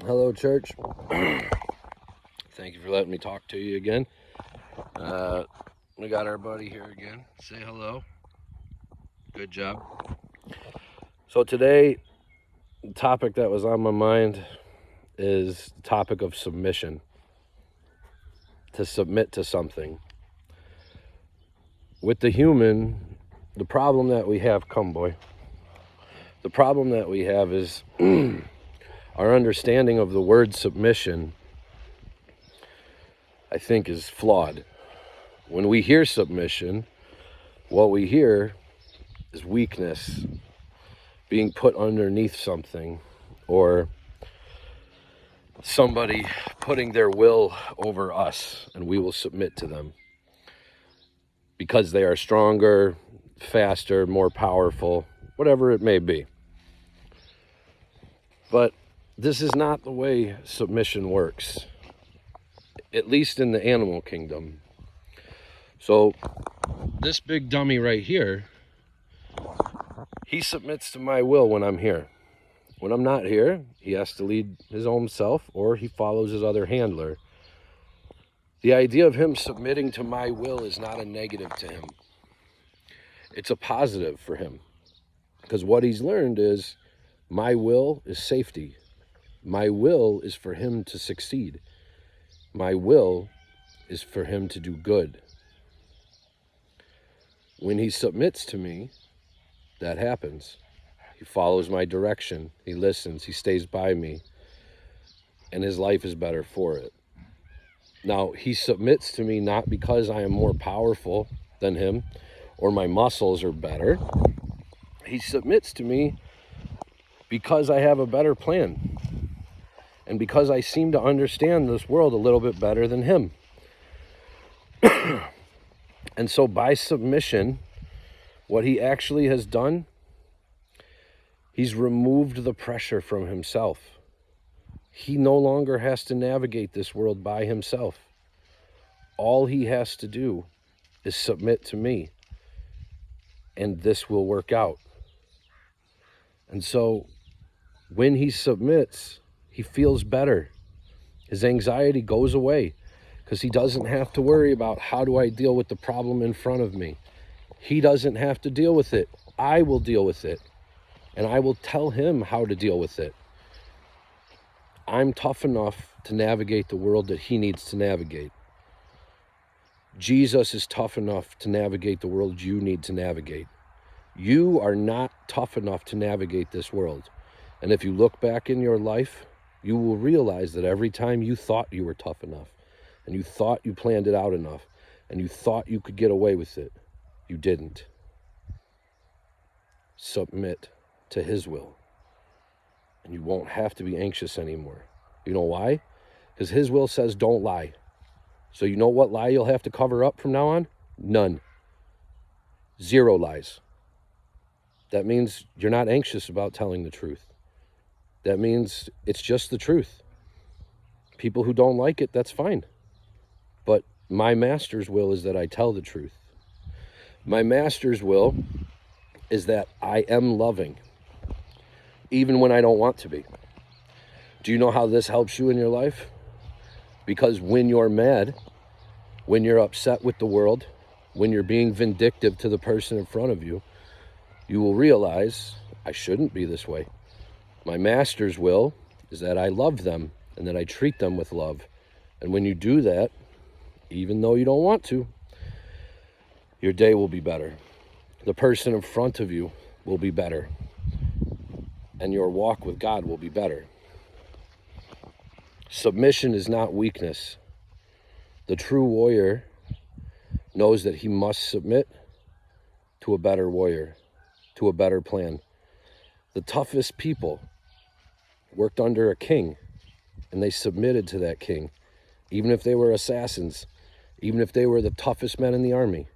Hello, church. Thank you for letting me talk to you again. We got our buddy here again. Say hello. Good job. So today, the topic that was on my mind is the topic of submission. To submit to something. With the human, the problem that we have, the problem that we have is our understanding of the word submission, I think, is flawed. When we hear submission, what we hear is weakness, being put underneath something, or somebody putting their will over us, and we will submit to them because they are stronger, faster, more powerful, whatever it may be. But this is not the way submission works, at least in the animal kingdom. So this big dummy right here, he submits to my will when I'm here. When I'm not here, he has to lead his own self, or he follows his other handler. The idea of him submitting to my will is not a negative to him. It's a positive for him. Because what he's learned is my will is safety. My will is for him to succeed. My will is for him to do good. When he submits to me, that happens. He follows my direction. He listens. He stays by me. And his life is better for it. Now, he submits to me not because I am more powerful than him or my muscles are better. He submits to me because I have a better plan and because I seem to understand this world a little bit better than him. And so by submission, what he actually has done, he's removed the pressure from himself. He no longer has to navigate this world by himself. All he has to do is submit to me, and this will work out. And so when he submits, he feels better. His anxiety goes away because he doesn't have to worry about how do I deal with the problem in front of me. He doesn't have to deal with it. I will deal with it, and I will tell him how to deal with it. I'm tough enough to navigate the world that he needs to navigate. Jesus is tough enough to navigate the world you need to navigate. You are not tough enough to navigate this world. And if you look back in your life, you will realize that every time you thought you were tough enough, and you thought you planned it out enough, and you thought you could get away with it, you didn't. Submit to his will. And you won't have to be anxious anymore. You know why? Because his will says don't lie. So you know what lie you'll have to cover up from now on? None. 0 lies. That means you're not anxious about telling the truth. That means it's just the truth. People who don't like it, that's fine. But my master's will is that I tell the truth. My master's will is that I am loving, even when I don't want to be. Do you know how this helps you in your life? Because when you're mad, when you're upset with the world, when you're being vindictive to the person in front of you, you will realize I shouldn't be this way. My master's will is that I love them and that I treat them with love. And when you do that, even though you don't want to, your day will be better. The person in front of you will be better. And your walk with God will be better. Submission is not weakness. The true warrior knows that he must submit to a better warrior, to a better plan. The toughest people worked under a king, and they submitted to that king, even if they were assassins, even if they were the toughest men in the army.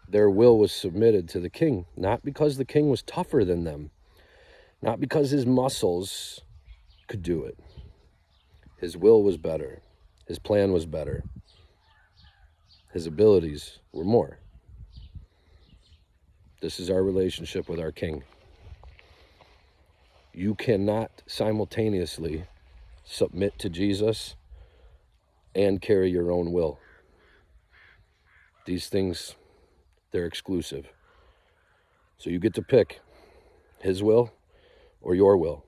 Their will was submitted to the king, not because the king was tougher than them, not because his muscles could do it. His will was better. His plan was better. His abilities were more. This is our relationship with our King. You cannot simultaneously submit to Jesus, and carry your own will. These things, they're exclusive. So you get to pick his will or your will.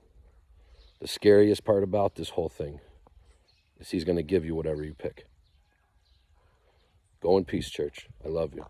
The scariest part about this whole thing is he's going to give you whatever you pick. Go in peace, church. I love you.